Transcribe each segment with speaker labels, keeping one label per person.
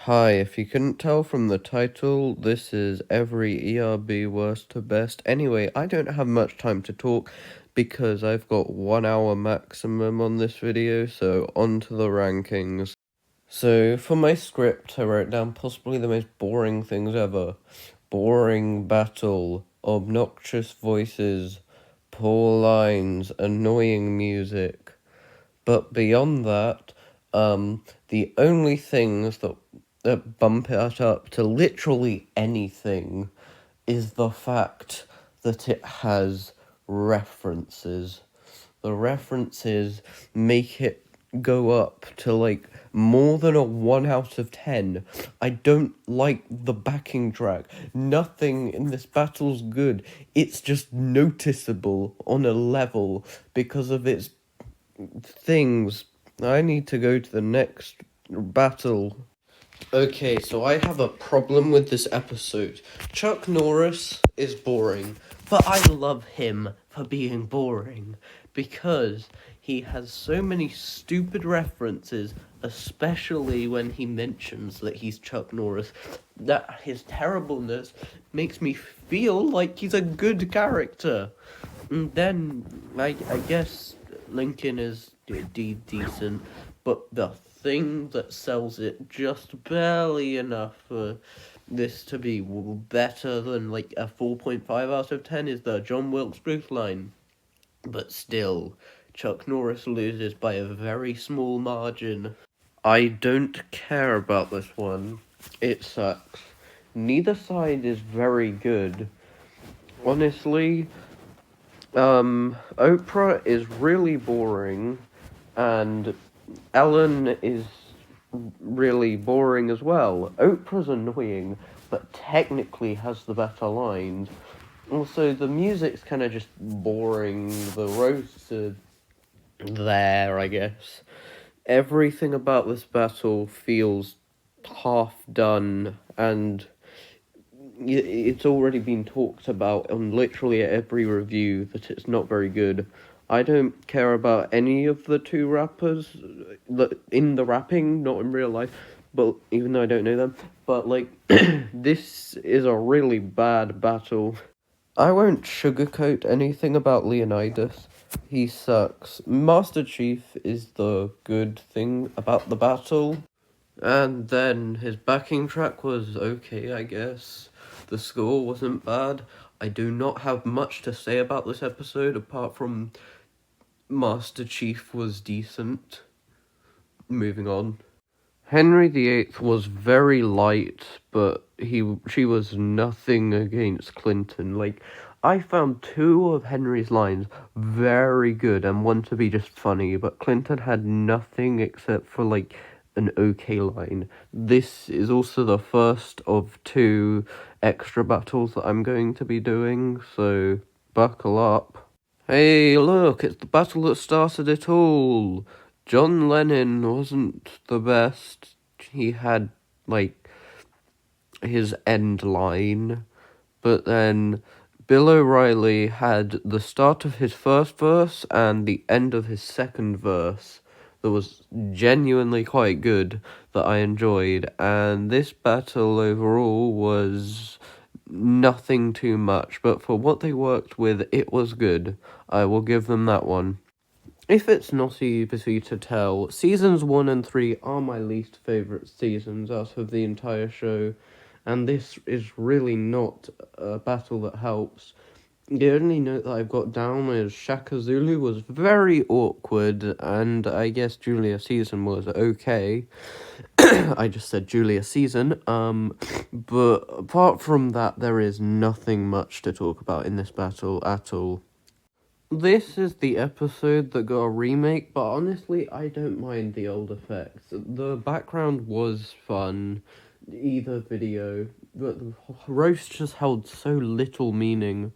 Speaker 1: Hi, if you couldn't tell from the title, this is every ERB worst to best. Anyway, I don't have much time to talk because I've got 1 hour maximum on this video, so on to the rankings. So, for my script, I wrote down possibly the most boring things ever. Boring battle, obnoxious voices, poor lines, annoying music. But beyond that, the only things that bump it up to literally anything is the fact that it has references. The references make it go up to like more than a 1 out of 10. I don't like the backing track. Nothing in this battle's good. It's just noticeable on a level because of its things. I need to go to the next battle. Okay, so I have a problem with this episode. Chuck Norris is boring, but I love him for being boring because he has so many stupid references, especially when he mentions that he's Chuck Norris, that his terribleness makes me feel like he's a good character. And then, I guess Lincoln is decent, but the thing that sells it just barely enough for this to be better than like a 4.5 out of 10 is the John Wilkes Booth line. But still, Chuck Norris loses by a very small margin. I don't care about this one. It sucks. Neither side is very good. Honestly, Oprah is really boring, and Ellen is really boring as well. Oprah's annoying, but technically has the better lines. Also, the music's kind of just boring. The roasts are there, I guess. Everything about this battle feels half done, and it's already been talked about on literally every review that it's not very good. I don't care about any of the two rappers in the rapping, not in real life, but even though I don't know them. But like, this is a really bad battle. I won't sugarcoat anything about Leonidas. He sucks. Master Chief is the good thing about the battle. And then his backing track was okay, I guess. The score wasn't bad. I do not have much to say about this episode apart from Master Chief was decent. Moving on. Henry VIII was very light, but she was nothing against Clinton. Like, I found two of Henry's lines very good and one to be just funny, but Clinton had nothing except for like an okay line. This is also the first of two extra battles that I'm going to be doing, so buckle up. Hey, look, it's the battle that started it all. John Lennon wasn't the best. He had, like, his end line, but then Bill O'Reilly had the start of his first verse and the end of his second verse that was genuinely quite good, that I enjoyed, and this battle overall was nothing too much, but for what they worked with, it was good. I will give them that one. If it's not easy to tell, seasons 1 and 3 are my least favourite seasons out of the entire show, and this is really not a battle that helps. The only note that I've got down is Shaka Zulu was very awkward, and I guess Julia Season was okay. I just said Julia Season, but apart from that, there is nothing much to talk about in this battle at all. This is the episode that got a remake, but honestly, I don't mind the old effects. The background was fun, either video, but the roast just held so little meaning.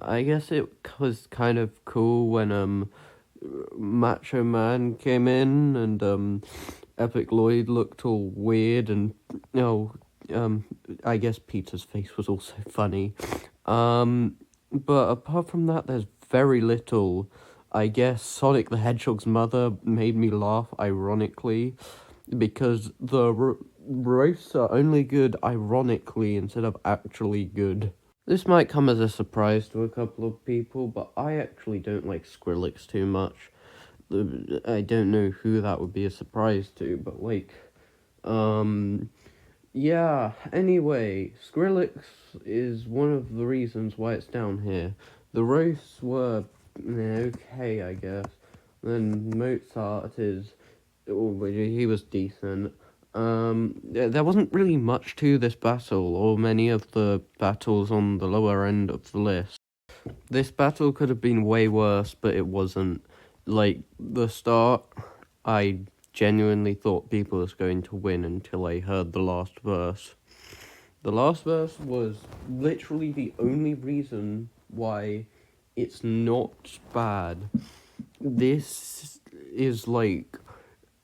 Speaker 1: I guess it was kind of cool when Macho Man came in and Epic Lloyd looked all weird and I guess Peter's face was also funny. But apart from that, there's very little. I guess Sonic the Hedgehog's mother made me laugh ironically because roasts are only good ironically instead of actually good. This might come as a surprise to a couple of people, but I actually don't like Skrillex too much. I don't know who that would be a surprise to, but yeah, anyway, Skrillex is one of the reasons why it's down here. The roasts were okay, I guess. Then Mozart he was decent. There wasn't really much to this battle, or many of the battles on the lower end of the list. This battle could have been way worse, but it wasn't. Like, the start, I genuinely thought people was going to win until I heard the last verse. The last verse was literally the only reason why it's not bad. This is like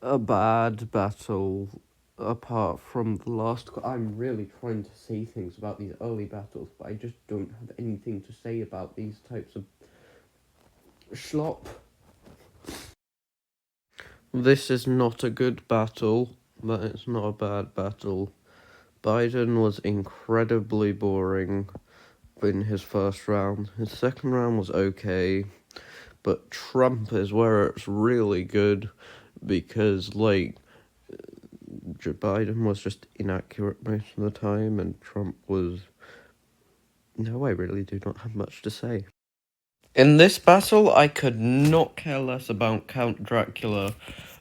Speaker 1: a bad battle apart from the last. I'm really trying to say things about these early battles, but I just don't have anything to say about these types of schlop. This is not a good battle, but it's not a bad battle. Biden was incredibly boring in his first round. His second round was okay, but Trump is where it's really good because, Joe Biden was just inaccurate most of the time, and Trump was. No, I really do not have much to say. In this battle, I could not care less about Count Dracula.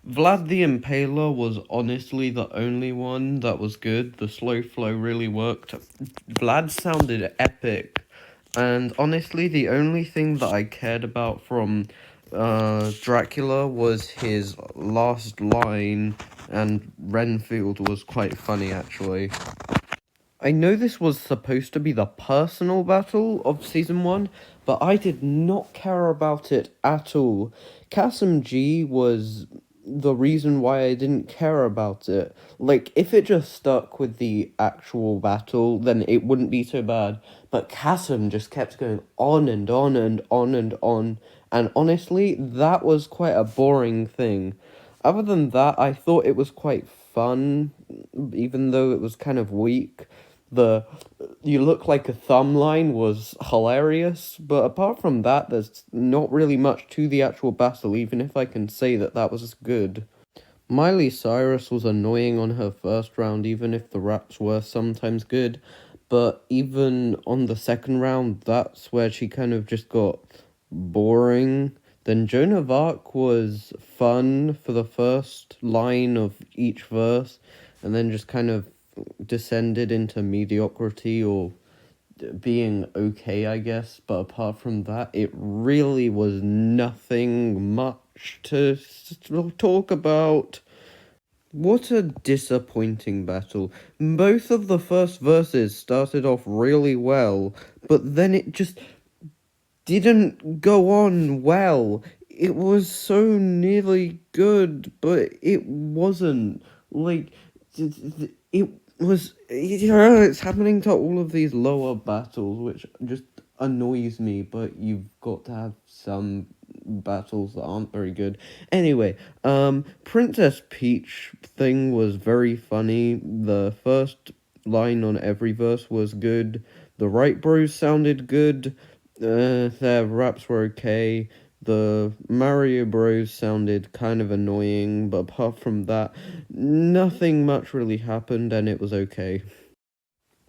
Speaker 1: Vlad the Impaler was honestly the only one that was good. The slow flow really worked. Vlad sounded epic. And honestly, the only thing that I cared about from Dracula was his last line, and Renfield was quite funny, actually. I know this was supposed to be the personal battle of Season 1, but I did not care about it at all. Kasim G was the reason why I didn't care about it. Like, if it just stuck with the actual battle, then it wouldn't be so bad. But Kasim just kept going on and on and on and on, and honestly, that was quite a boring thing. Other than that, I thought it was quite fun, even though it was kind of weak. The "you look like a thumb" line was hilarious, but apart from that, there's not really much to the actual battle, even if I can say that that was good. Miley Cyrus was annoying on her first round, even if the raps were sometimes good, but even on the second round, that's where she kind of just got boring. Then Joan of Arc was fun for the first line of each verse, and then just kind of descended into mediocrity or being okay, I guess. But apart from that, it really was nothing much to talk about. What a disappointing battle. Both of the first verses started off really well, but then it just didn't go on well. It was so nearly good, but it wasn't. Like, it was. It's happening to all of these lower battles, which just annoys me, but you've got to have some battles that aren't very good. Anyway, Princess Peach thing was very funny. The first line on every verse was good. The Wright Bros sounded good. Their raps were okay. The Mario Bros sounded kind of annoying, but apart from that, nothing much really happened, and it was okay.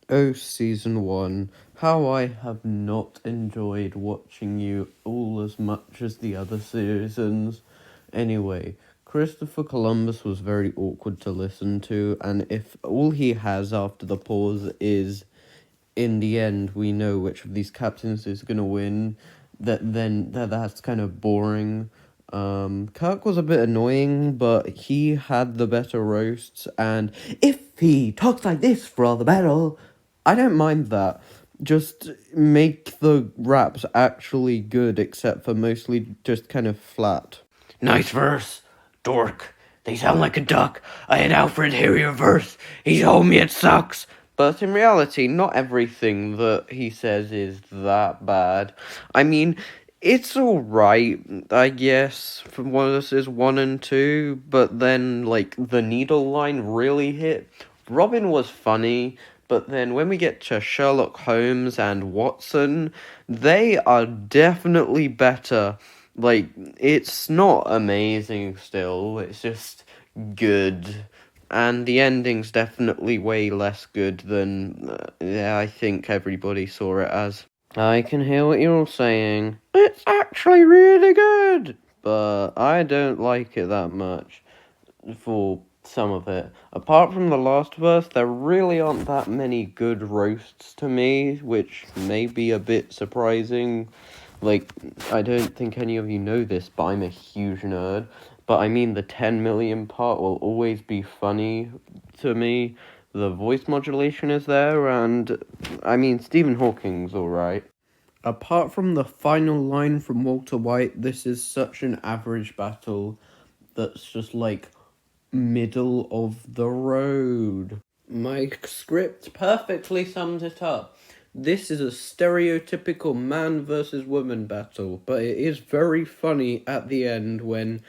Speaker 1: Oh, Season 1, how I have not enjoyed watching you all as much as the other seasons. Anyway, Christopher Columbus was very awkward to listen to, and if all he has after the pause is, in the end, we know which of these captains is going to win, that's kind of boring. Kirk was a bit annoying, but he had the better roasts, and if he talks like this for all the battle, I don't mind that. Just make the raps actually good, except for mostly just kind of flat.
Speaker 2: Nice verse, dork. They sound like a duck. I had Alfred hear your verse. He told me it sucks.
Speaker 1: But in reality, not everything that he says is that bad. I mean, it's alright, I guess, for verses 1 and 2, but then, the needle line really hit Robin was funny, but then when we get to Sherlock Holmes and Watson, they are definitely better. Like, it's not amazing still, it's just good. And the ending's definitely way less good than I think everybody saw it as. I can hear what you're all saying. It's actually really good, but I don't like it that much for some of it. Apart from The Last of Us, there really aren't that many good roasts to me, which may be a bit surprising. Like, I don't think any of you know this, but I'm a huge nerd. But I mean, the 10 million part will always be funny to me. The voice modulation is there, and I mean, Stephen Hawking's alright. Apart from the final line from Walter White, this is such an average battle that's just like middle of the road. My script perfectly sums it up. This is a stereotypical man versus woman battle, but it is very funny at the end when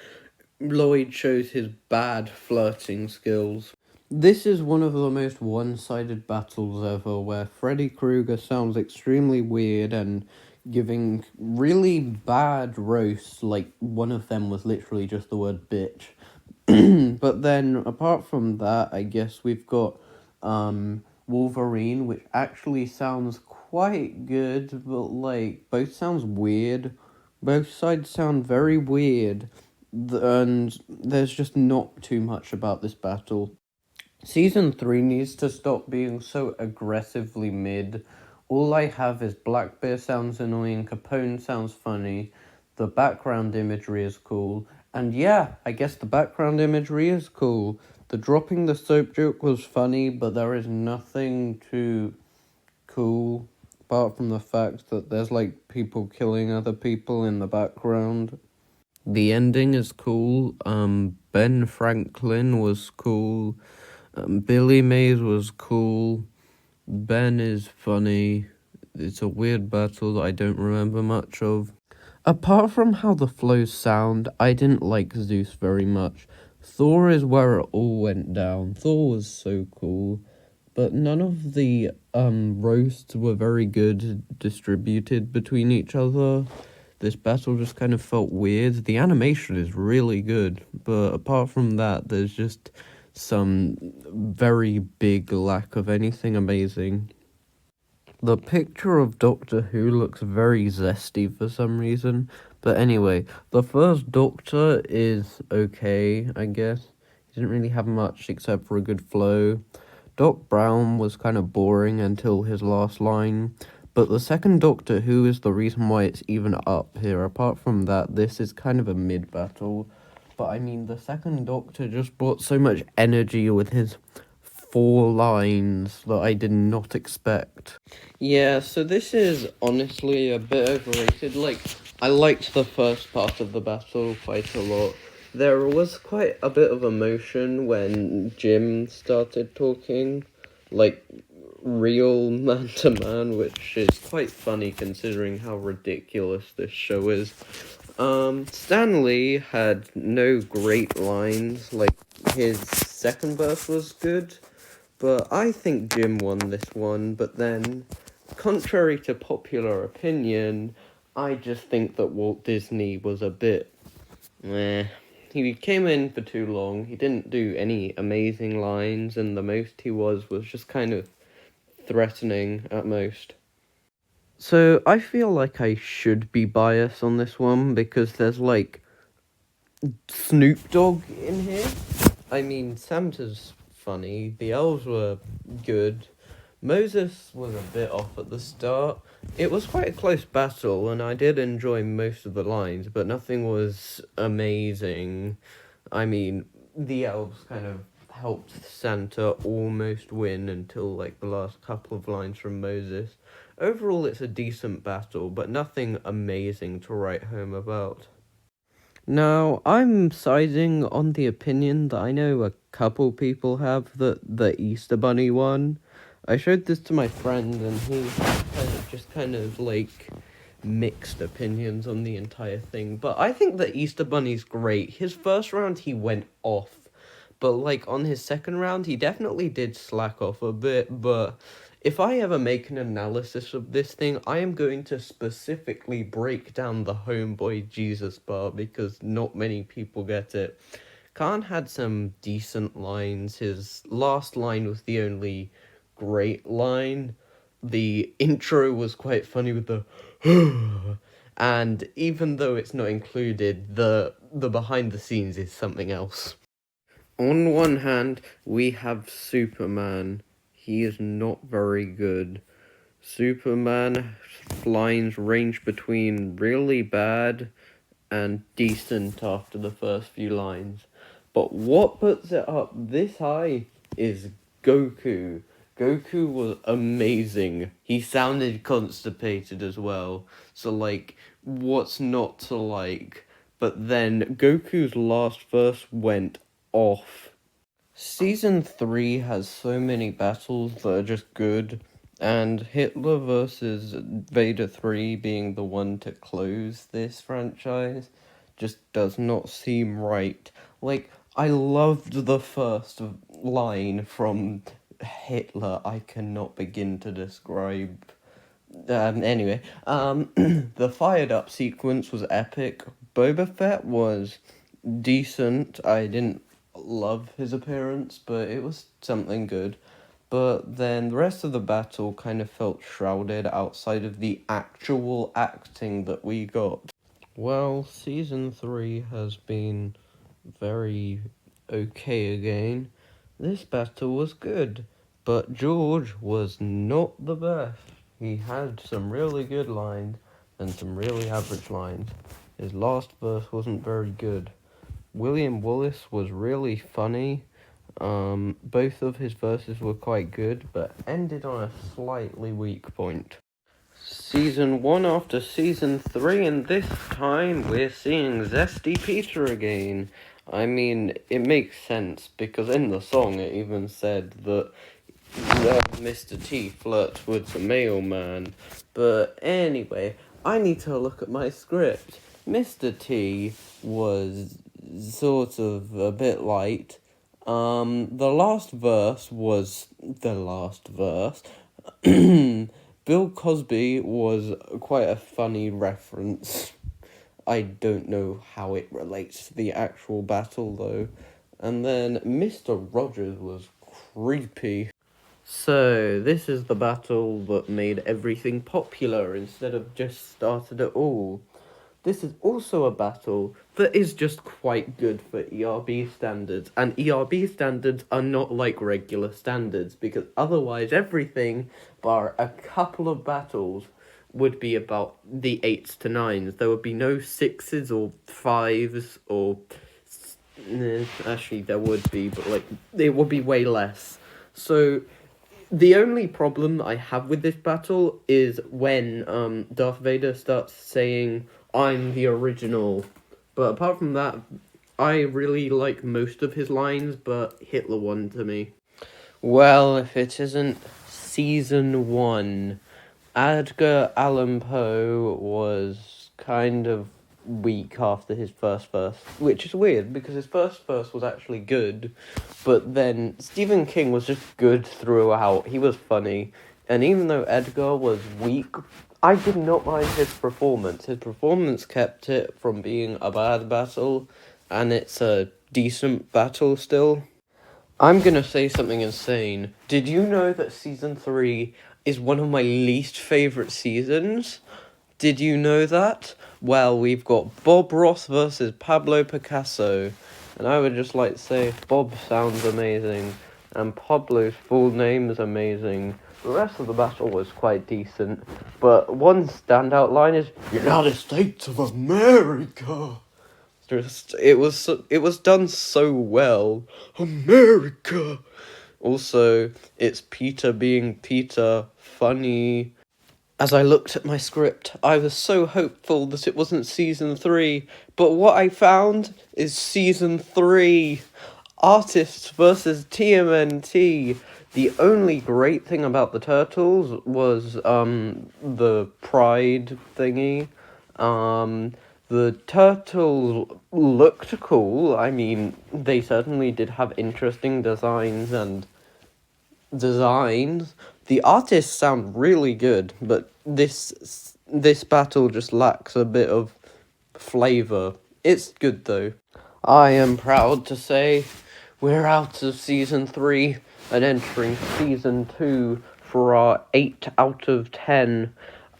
Speaker 1: Lloyd shows his bad flirting skills. This is one of the most one-sided battles ever, where Freddy Krueger sounds extremely weird and giving really bad roasts, like one of them was literally just the word bitch. But then, apart from that, I guess we've got Wolverine, which actually sounds quite good, but like both sounds weird. Both sides sound very weird, and there's just not too much about this battle. Season 3 needs to stop being so aggressively mid. All I have is Blackbear sounds annoying, Capone sounds funny, the background imagery is cool, and yeah, I guess the background imagery is cool. The dropping the soap joke was funny, but there is nothing too cool, apart from the fact that there's like people killing other people in the background. The ending is cool, Ben Franklin was cool, Billy Mays was cool. Ben is funny. It's a weird battle that I don't remember much of. Apart from how the flows sound, I didn't like Zeus very much. Thor is where it all went down. Thor was so cool. But none of the roasts were very good distributed between each other. This battle just kind of felt weird. The animation is really good, but apart from that, there's just some very big lack of anything amazing. The picture of Doctor Who looks very zesty for some reason, but anyway, the first Doctor is okay, I guess. He didn't really have much except for a good flow. Doc Brown was kind of boring until his last line, but the second Doctor Who is the reason why it's even up here. Apart from that, this is kind of a mid-battle. But I mean, the second Doctor just brought so much energy with his 4 lines that I did not expect. Yeah, so this is honestly a bit overrated. Like, I liked the first part of the battle quite a lot. There was quite a bit of emotion when Jim started talking, like, real man-to-man, which is quite funny considering how ridiculous this show is. Stanley had no great lines, like, his second verse was good, but I think Jim won this one, but then, contrary to popular opinion, I just think that Walt Disney was a bit meh. He came in for too long, he didn't do any amazing lines, and the most he was just kind of threatening at most. So I feel like I should be biased on this one because there's like Snoop Dogg in here. I mean, Santa's funny, the elves were good, Moses was a bit off at the start. It was quite a close battle and I did enjoy most of the lines, but nothing was amazing. I mean, the elves kind of helped Santa almost win until like the last couple of lines from Moses. Overall, it's a decent battle, but nothing amazing to write home about. Now, I'm siding on the opinion that I know a couple people have that the Easter Bunny won. I showed this to my friend, and he kind of like mixed opinions on the entire thing. But I think that Easter Bunny's great. His first round, he went off. but like on his second round, he definitely did slack off a bit. But if I ever make an analysis of this thing, I am going to specifically break down the Homeboy Jesus bar because not many people get it. Khan had some decent lines. His last line was the only great line. The intro was quite funny with the and even though it's not included, the behind the scenes is something else. On one hand, we have Superman. He is not very good. Superman lines range between really bad and decent after the first few lines. But what puts it up this high is Goku. Goku was amazing. He sounded constipated as well. So, like, what's not to like? But then Goku's last verse went off. Season 3 has so many battles that are just good, and Hitler versus Vader 3 being the one to close this franchise just does not seem right. Like, I loved the first line from Hitler, I cannot begin to describe. Anyway, the fired up sequence was epic. Boba Fett was decent. I didn't love his appearance, but it was something good. But then the rest of the battle kind of felt shrouded outside of the actual acting that we got. Well, season 3 has been very okay again. This battle was good, but George was not the best. He had some really good lines and some really average lines. His last verse wasn't very good. William Wallace was really funny. Both of his verses were quite good, but ended on a slightly weak point. Season 1 after Season 3, and this time we're seeing Zesty Peter again. I mean, it makes sense, because in the song it even said that Mr. T flirts with the mailman. But anyway, I need to look at my script. Mr. T was sort of a bit light. The last verse was the last verse. Bill Cosby was quite a funny reference. I don't know how it relates to the actual battle, though. And then Mr. Rogers was creepy. So, this is the battle that made everything popular instead of just started it all. This is also a battle that is just quite good for ERB standards, and ERB standards are not like regular standards, because otherwise everything, bar a couple of battles, would be about the 8s to 9s. There would be no 6s or 5s or... actually, there would be, but like, it would be way less. So, the only problem I have with this battle is when Darth Vader starts saying, I'm the original. But apart from that, I really like most of his lines, but Hitler won to me. Well, if it isn't Season 1, Edgar Allan Poe was kind of weak after his first verse, which is weird because his first verse was actually good, but then Stephen King was just good throughout. He was funny, and even though Edgar was weak, I did not mind his performance. His performance kept it from being a bad battle, and it's a decent battle still. I'm gonna say something insane. Did you know that Season 3 is one of my least favourite seasons? Did you know that? Well, we've got Bob Ross versus Pablo Picasso, and I would just like to say Bob sounds amazing, and Pablo's full name is amazing. The rest of the battle was quite decent, but one standout line is United States of America. It was done so well. America. Also, it's Peter being Peter, funny. As I looked at my script, I was so hopeful that it wasn't Season 3, but what I found is Season 3. Artists versus TMNT. The only great thing about the Turtles was, the pride thingy. The turtles looked cool. I mean, they certainly did have interesting designs and designs. The artists sound really good, but this battle just lacks a bit of flavor. It's good though. I am proud to say we're out of season 3 and entering season 2 for our 8 out of 10.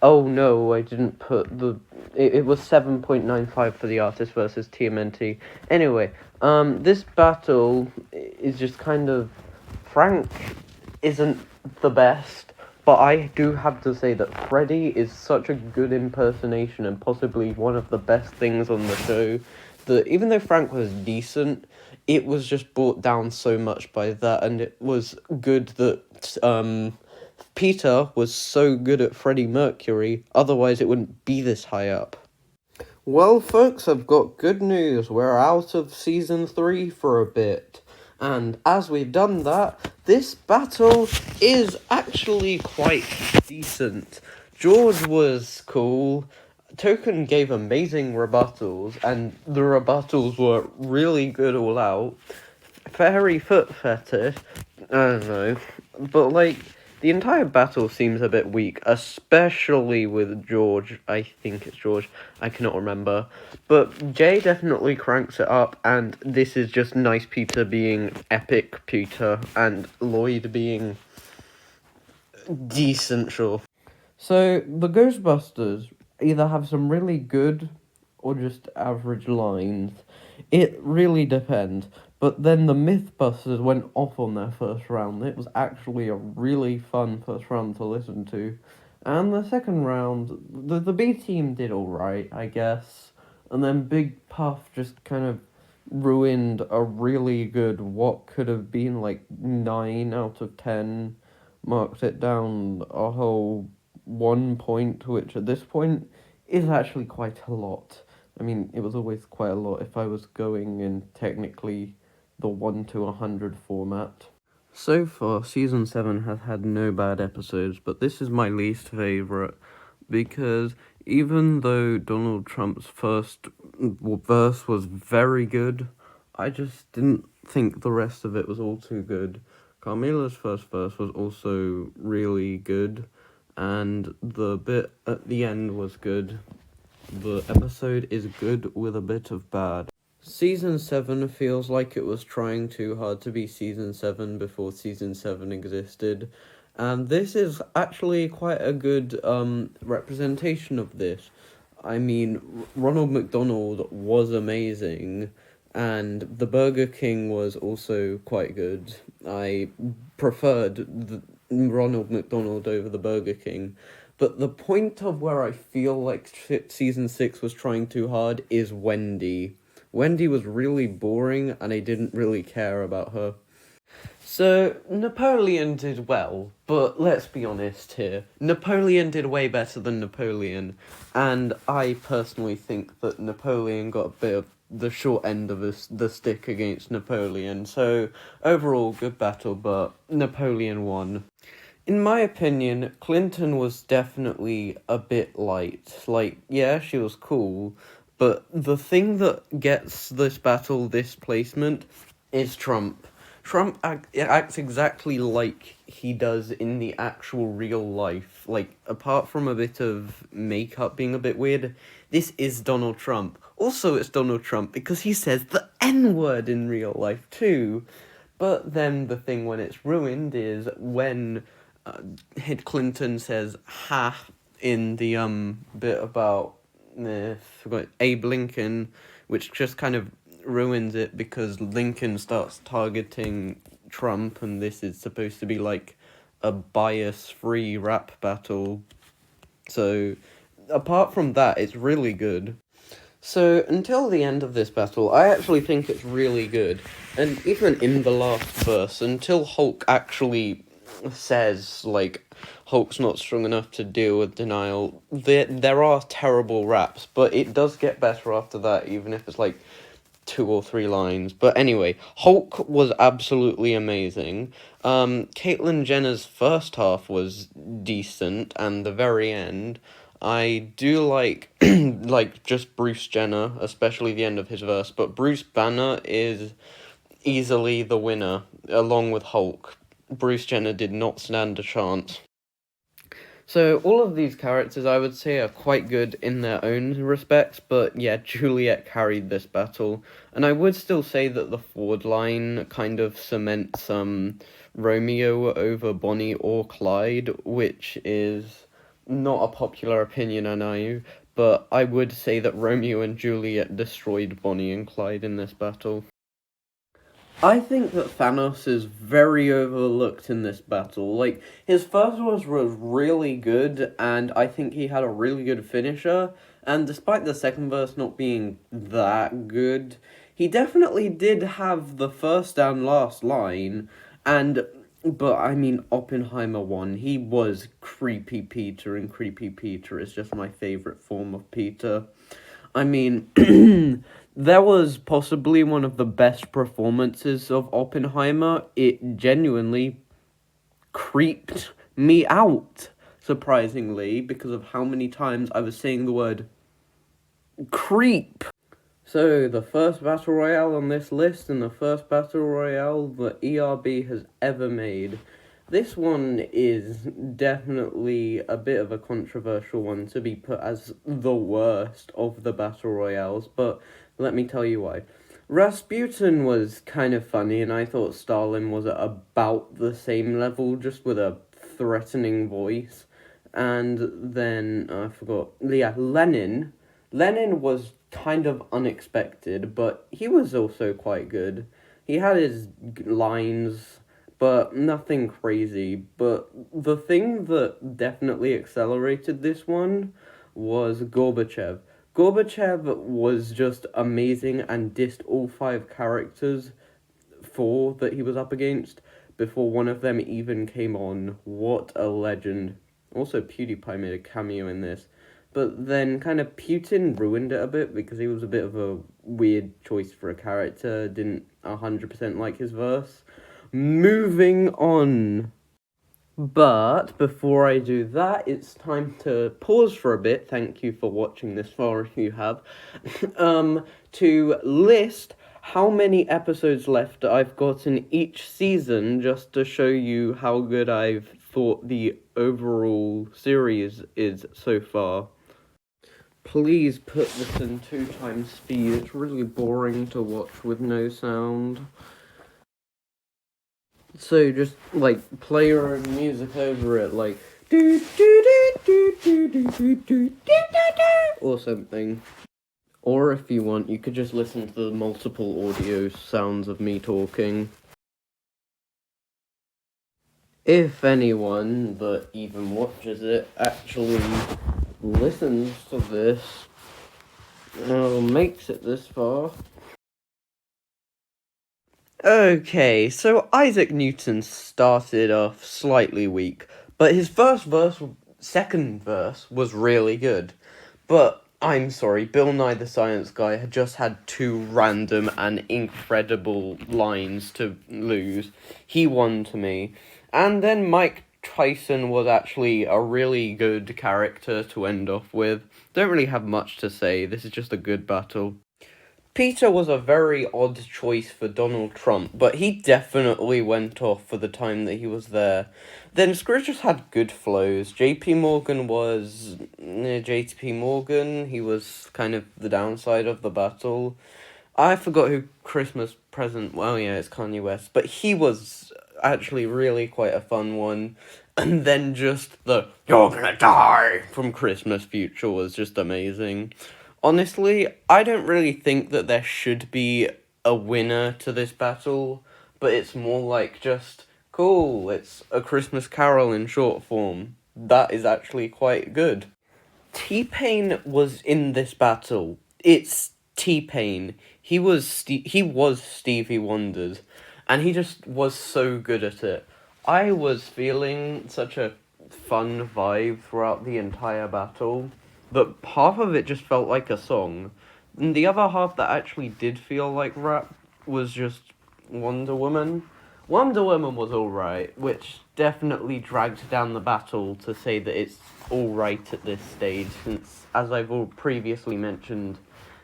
Speaker 1: Oh no, I didn't put the. It was 7.95 for the artist versus TMNT. Anyway, this battle is just kind of. Frank isn't the best, but I do have to say that Freddy is such a good impersonation and possibly one of the best things on the show that even though Frank was decent, it was just brought down so much by that, and it was good that Peter was so good at Freddie Mercury, otherwise it wouldn't be this high up. Well, folks, I've got good news. We're out of season 3 for a bit. And as we've done that, this battle is actually quite decent. George was cool. Token gave amazing rebuttals, and the rebuttals were really good all out. Fairy foot fetish, I don't know. But, like, the entire battle seems a bit weak, especially with George. I think it's George. I cannot remember. But Jay definitely cranks it up, and this is just nice Peter being epic Peter, and Lloyd being decent, sure. So, the Ghostbusters either have some really good or just average lines. It really depends. But then the Mythbusters went off on their first round. It was actually a really fun first round to listen to. And the second round, the B team did alright, I guess. And then Big Puff just kind of ruined a really good, what could have been like 9 out of 10. Marked it down a whole 1 point, which at this point is actually quite a lot. I mean, it was always quite a lot if I was going in technically the 1 to 100 format. So far, season 7 has had no bad episodes, but this is my least favourite because even though Donald Trump's first verse was very good, I just didn't think the rest of it was all too good. Carmela's first verse was also really good, and the bit at the end was good. The episode is good with a bit of bad. Season 7 feels like it was trying too hard to be Season 7 before Season 7 existed, and this is actually quite a good representation of this. I mean, Ronald McDonald was amazing, and the Burger King was also quite good. I preferred the Ronald McDonald over the Burger King. But the point of where I feel like Season 6 was trying too hard is Wendy. Wendy was really boring, and I didn't really care about her. So, Napoleon did well, but let's be honest here. Napoleon did way better than Napoleon, and I personally think that Napoleon got a bit of the short end of the stick against Napoleon. So, overall, good battle, but Napoleon won. In my opinion, Clinton was definitely a bit light. Like, yeah, she was cool, but the thing that gets this battle this placement is Trump. Trump acts exactly like he does in the actual real life. Like, apart from a bit of makeup being a bit weird, this is Donald Trump. Also, it's Donald Trump because he says the N-word in real life, too. But then the thing when it's ruined is when Clinton says ha in the bit about Abe Lincoln, which just kind of ruins it because Lincoln starts targeting Trump, and this is supposed to be like a bias-free rap battle. So, apart from that, it's really good. So, until the end of this battle, I actually think it's really good. And even in the last verse, until Hulk actually says, like, Hulk's not strong enough to deal with denial, there are terrible raps, but it does get better after that, even if it's, like, 2 or 3 lines. But anyway, Hulk was absolutely amazing. Caitlyn Jenner's first half was decent, and the very end.
Speaker 2: I do like like just Bruce Jenner, especially the end of his verse, but Bruce Banner is easily the winner, along with Hulk. Bruce Jenner did not stand a chance. So all of these characters, I would say, are quite good in their own respects, but yeah, Juliet carried this battle, and I would still say that the Ford line kind of cements Romeo over Bonnie or Clyde, which is not a popular opinion, I know, but I would say that Romeo and Juliet destroyed Bonnie and Clyde in this battle. I think that Thanos is very overlooked in this battle. Like, his first was really good, and I think he had a really good finisher, and despite the second verse not being that good, he definitely did have the first and last line, but I mean, Oppenheimer won. He was Creepy Peter, and Creepy Peter is just my favorite form of Peter. I mean, that was possibly one of the best performances of Oppenheimer. It genuinely creeped me out, surprisingly, because of how many times I was saying the word creep. So, the first Battle Royale on this list, and the first Battle Royale that ERB has ever made. This one is definitely a bit of a controversial one to be put as the worst of the Battle Royales, but let me tell you why. Rasputin was kind of funny, and I thought Stalin was at about the same level, just with a threatening voice. And then, I forgot, yeah, Lenin. Lenin was kind of unexpected, but he was also quite good. He had his lines, but nothing crazy. But the thing that definitely accelerated this one was Gorbachev. Gorbachev was just amazing and dissed all 5 characters that he was up against before one of them even came on. What a legend. Also, PewDiePie made a cameo in this. But then kind of Putin ruined it a bit because he was a bit of a weird choice for a character. Didn't 100% like his verse. Moving on. But before I do that, it's time to pause for a bit. Thank you for watching this far if you have. To list how many episodes left I've got in each season, just to show you how good I've thought the overall series is so far. Please put this in 2x speed. It's really boring to watch with no sound. So just like play your own music over it, like do do do do do do do do do or something. Or if you want, you could just listen to the multiple audio sounds of me talking. If anyone that even watches it actually listens to this or makes it this far. Okay, so Isaac Newton started off slightly weak, but his second verse was really good. But I'm sorry, Bill Nye the Science Guy had just had 2 random and incredible lines to lose. He won to me. And then Mike Tyson was actually a really good character to end off with. Don't really have much to say, this is just a good battle. Peter was a very odd choice for Donald Trump, but he definitely went off for the time that he was there. Then Scrooge just had good flows. JP Morgan was JP Morgan. He was kind of the downside of the battle. I forgot who Christmas present. Well, yeah, it's Kanye West, but he was actually really quite a fun one. And then just the "You're gonna die" from Christmas Future was just amazing. Honestly, I don't really think that there should be a winner to this battle, but it's more like just, cool, it's A Christmas Carol in short form. That is actually quite good. T-Pain was in this battle. It's T-Pain. He was Stevie Wonder's, and he just was so good at it. I was feeling such a fun vibe throughout the entire battle, but half of it just felt like a song, and the other half that actually did feel like rap was just Wonder Woman. Wonder Woman was alright, which definitely dragged down the battle to say that it's alright at this stage, since, as I've all previously mentioned,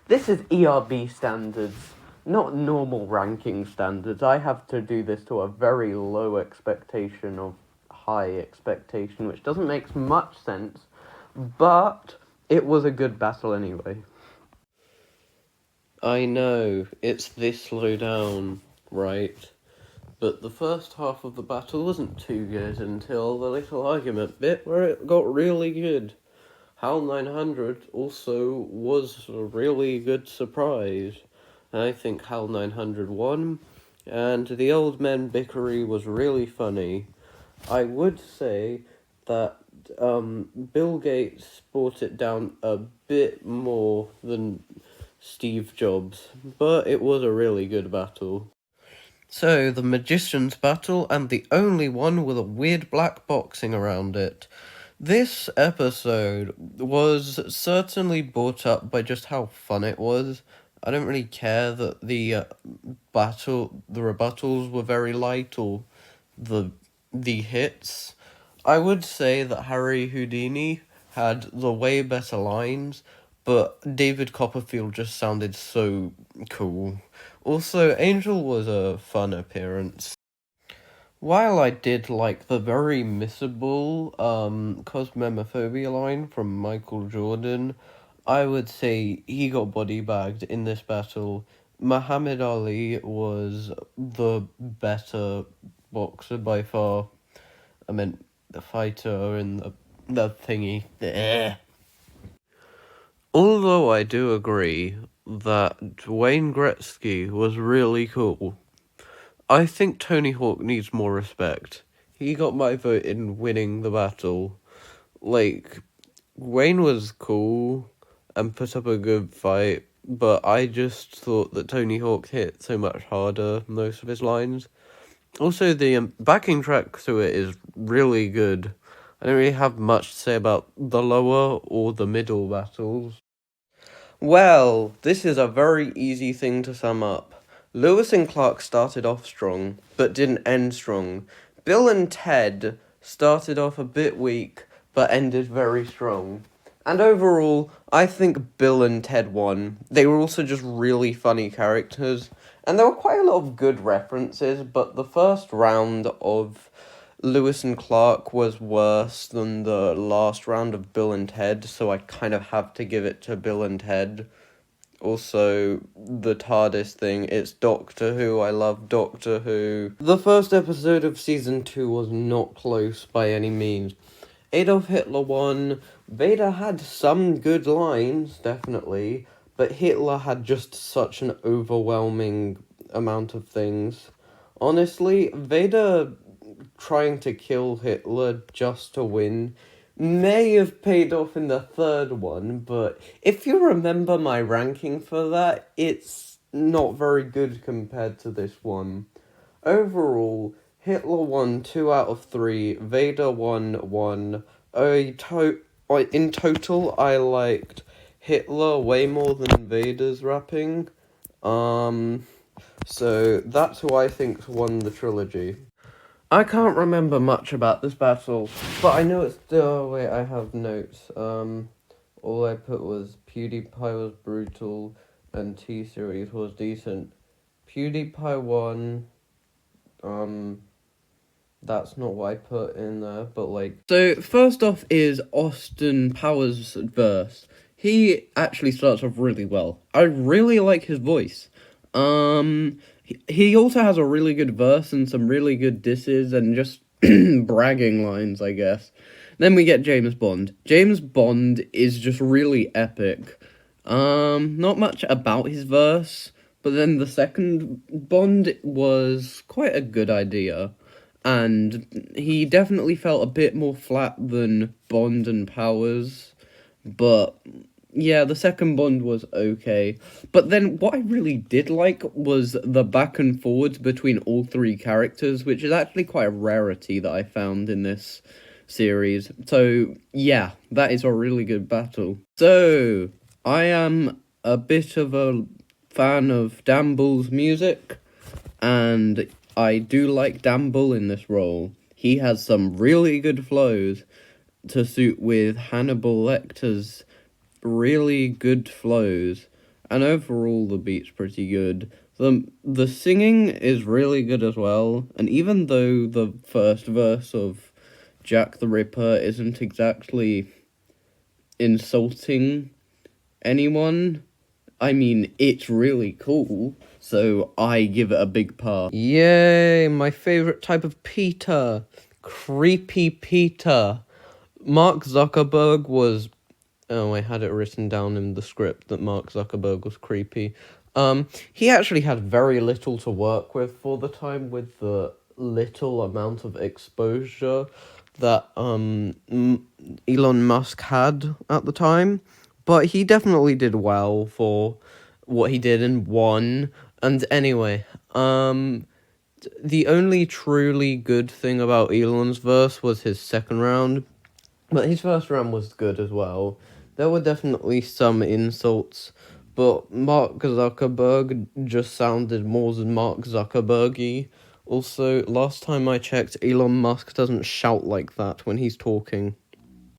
Speaker 2: this is ERB standards, not normal ranking standards. I have to do this to a very low expectation of high expectation, which doesn't make much sense, but it was a good battle anyway. I know, it's this low down, right? But the first half of the battle wasn't too good until the little argument bit where it got really good. HAL 900 also was a really good surprise. I think HAL 900 won, and the old men bickery was really funny. I would say that Bill Gates brought it down a bit more than Steve Jobs, but it was a really good battle. So, the Magician's Battle, and the only one with a weird black boxing around it. This episode was certainly brought up by just how fun it was. I don't really care that the rebuttals were very light, or the hits. I would say that Harry Houdini had the way better lines, but David Copperfield just sounded so cool. Also, Angel was a fun appearance. While I did like the very missable Cosmemophobia line from Michael Jordan, I would say he got body bagged in this battle. Muhammad Ali was the better boxer by far. I meant the fighter and the thingy. Although I do agree that Wayne Gretzky was really cool, I think Tony Hawk needs more respect. He got my vote in winning the battle. Like, Wayne was cool and put up a good fight, but I just thought that Tony Hawk hit so much harder most of his lines. Also, the backing track to it is really good. I don't really have much to say about the lower or the middle battles. Well, this is a very easy thing to sum up. Lewis and Clark started off strong, but didn't end strong. Bill and Ted started off a bit weak, but ended very strong. And overall, I think Bill and Ted won. They were also just really funny characters, and there were quite a lot of good references, but the first round of Lewis and Clark was worse than the last round of Bill and Ted, so I kind of have to give it to Bill and Ted. Also, the TARDIS thing, it's Doctor Who, I love Doctor Who. The first episode of season 2 was not close by any means. Adolf Hitler won. Vader had some good lines, definitely, but Hitler had just such an overwhelming amount of things. Honestly, Vader trying to kill Hitler just to win may have paid off in the third one, but if you remember my ranking for that, it's not very good compared to this one. Overall, Hitler won 2 out of 3, Vader won 1. In total, I liked Hitler way more than Vader's rapping. So that's who I think won the trilogy. I can't remember much about this battle, but I know it's still. Oh, wait, I have notes. All I put was PewDiePie was brutal and T-Series was decent. PewDiePie won. That's not what I put in there, but like. So first off is Austin Powers' verse. He actually starts off really well. I really like his voice. He also has a really good verse and some really good disses and just bragging lines, I guess. Then we get James Bond. James Bond is just really epic. Not much about his verse, but then the second Bond was quite a good idea. And he definitely felt a bit more flat than Bond and Powers, but yeah, the second Bond was okay. But then what I really did like was the back and forwards between all three characters, which is actually quite a rarity that I found in this series. So yeah, that is a really good battle. So, I am a bit of a fan of Dan Bull's music, and I do like Dan Bull in this role. he has some really good flows to suit with Hannibal Lecter's really good flows, and overall the beat's pretty good. The singing is really good as well, and even though the first verse of Jack the Ripper isn't exactly insulting anyone, I mean, it's really cool, so I give it a big pass. Yay, my favorite type of Peter. Creepy Peter. Mark Zuckerberg was... Oh, I had it written down in the script that Mark Zuckerberg was creepy. He actually had very little to work with for the time, with the little amount of exposure that Elon Musk had at the time. But he definitely did well for what he did and won. And anyway, the only truly good thing about Elon's verse was his second round. But his first round was good as well. There were definitely some insults, but Mark Zuckerberg just sounded more than Mark Zuckerberg-y. Also, last time I checked, Elon Musk doesn't shout like that when he's talking.